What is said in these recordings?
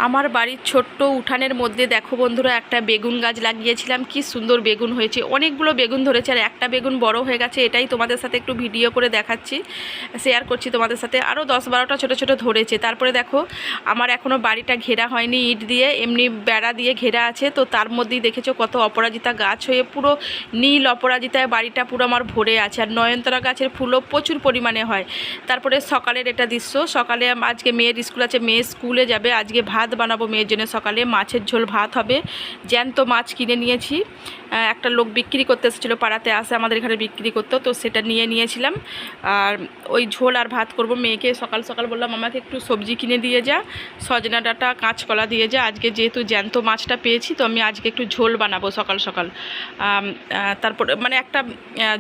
আমার বাড়ির ছোট্ট উঠানের মধ্যে দেখো বন্ধুরা, একটা বেগুন গাছ লাগিয়েছিলাম। কি সুন্দর বেগুন হয়েছে, অনেকগুলো বেগুন ধরেছে, আর একটা বেগুন বড় হয়ে গেছে। এটাই তোমাদের সাথে একটু ভিডিও করে দেখাচ্ছি, শেয়ার করছি তোমাদের সাথে। আরও 10-12টা ছোটো ছোটো ধরেছে। তারপরে দেখো, আমার এখনও বাড়িটা ঘেরা হয়নি, ইট দিয়ে এমনি বেড়া দিয়ে ঘেরা আছে। তো তার মধ্যেই দেখেছো কত অপরাজিতা গাছ হয়ে পুরো নীল অপরাজিতায় বাড়িটা পুরো আমার ভরে আছে। আর নয়নতারা গাছের ফুলও প্রচুর পরিমাণে হয়। তারপরে সকালের এটা দৃশ্য, সকালে আজকে মেয়ের স্কুল আছে, মেয়ে স্কুলে যাবে। আজকে ভাত বানাবো মেয়ের জন্য, সকালে মাছের ঝোল ভাত হবে। জ্যান্ত মাছ কিনে নিয়েছি, একটা লোক বিক্রি করতে এসেছিলো, পাড়াতে আসে আমাদের এখানে বিক্রি করতো, তো সেটা নিয়েছিলাম। আর ওই ঝোল আর ভাত করব। মেয়েকে সকাল সকাল বললাম আমাকে একটু সবজি কিনে দিয়ে যা, সজনা ডাঁটা কাঁচকলা দিয়ে যা। আজকে যেহেতু জ্যান্ত মাছটা পেয়েছি, তো আমি আজকে একটু ঝোল বানাবো সকাল সকাল। তারপর মানে একটা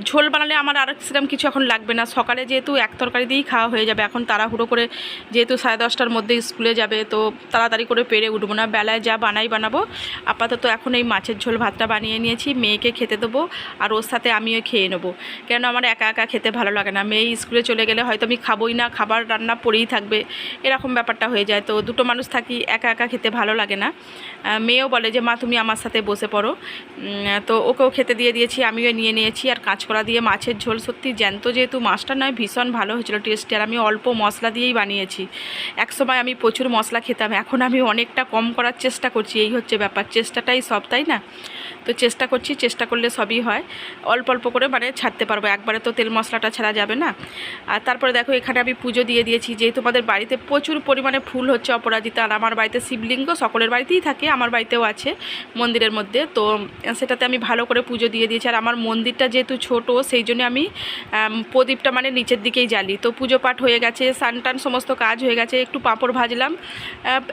ঝোল বানালে আমার আর সেরকম কিছু এখন লাগবে না। সকালে যেহেতু এক তরকারি দিয়েই খাওয়া হয়ে যাবে। এখন তাড়াহুড়ো করে যেহেতু 10:30টার মধ্যে স্কুলে যাবে, তো তাড়াতাড়ি করে পেরে উঠবো না। বেলায় যা বানাবো। আপাতত এখন এই মাছের ঝোল ভাতটা বানিয়ে নিয়েছি, মেয়েকে খেতে দেবো, আর ওর সাথে আমিও খেয়ে নেবো। কেন আমার একা একা খেতে ভালো লাগে না। মেয়ে স্কুলে চলে গেলে হয়তো আমি খাবোই না, খাবার রান্না পড়েই থাকবে, এরকম ব্যাপারটা হয়ে যায়। তো দুটো মানুষ থাকি, একা একা খেতে ভালো লাগে না। মেয়েও বলে যে মা তুমি আমার সাথে বসে পড়ো। তো ওকেও খেতে দিয়ে দিয়েছি, আমিও নিয়ে নিয়েছি। আর কাঁচকলা দিয়ে মাছের ঝোল, সত্যি জ্যান্ত যেহেতু মাছটা নয়, ভীষণ ভালো হয়েছিল টেস্টি। আর আমি অল্প মশলা দিয়েই বানিয়েছি। একসময় আমি প্রচুর মশলা খেতাম, এখন আমি অনেকটা কম করার চেষ্টা করছি। এই হচ্ছে ব্যাপার, চেষ্টাটাই সব, তাই না? তো চেষ্টা করছি, চেষ্টা করলে সবই হয়। অল্প অল্প করে মানে ছাড়তে পারবো, একবারে তো তেল মশলাটা ছাড়া যাবে না। আর তারপরে দেখো, এখানে আমি পুজো দিয়ে দিয়েছি। যেহেতু আমাদের বাড়িতে প্রচুর পরিমাণে ফুল হচ্ছে অপরাজিতা, আর আমার বাড়িতে শিবলিঙ্গ সকলের বাড়িতেই থাকে, আমার বাড়িতেও আছে মন্দিরের মধ্যে। তো সেটাতে আমি ভালো করে পুজো দিয়ে দিয়েছি। আর আমার মন্দিরটা যেহেতু ছোট, সেই জন্য আমি প্রদীপটা মানে নিচের দিকেই জ্বালি। তো পুজো পাঠ হয়ে গেছে, স্নান টান সমস্ত কাজ হয়ে গেছে। একটু পাঁপড় ভাজলাম,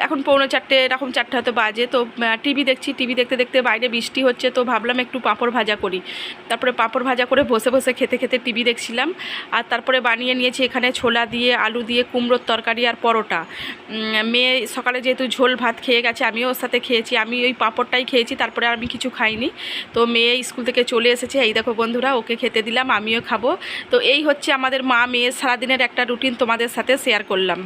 এখন 4:45 এরকম 4টা হয়তো বাজে। তো টিভি দেখছি, টিভি দেখতে দেখতে বাইরে বৃষ্টি হচ্ছে, তো ভাবলাম একটু পাঁপড় ভাজা করি। তারপরে পাঁপড় ভাজা করে বসে বসে খেতে খেতে টিভি দেখছিলাম। আর তারপরে বানিয়ে নিয়েছি এখানে ছোলা দিয়ে, আলু দিয়ে কুমড়োর তরকারি আর পরোটা। মেয়ে সকালে যেহেতু ঝোল ভাত খেয়ে গেছে, আমিও ওর সাথে খেয়েছি। আমি ওই পাঁপড়টাই খেয়েছি, তারপরে আমি কিছু খাইনি। তো মেয়ে স্কুল থেকে চলে এসেছে, এই দেখো বন্ধুরা, ওকে খেতে দিলাম, আমিও খাবো। তো এই হচ্ছে আমাদের মা মেয়ের সারাদিনের একটা রুটিন, তোমাদের সাথে শেয়ার করলাম।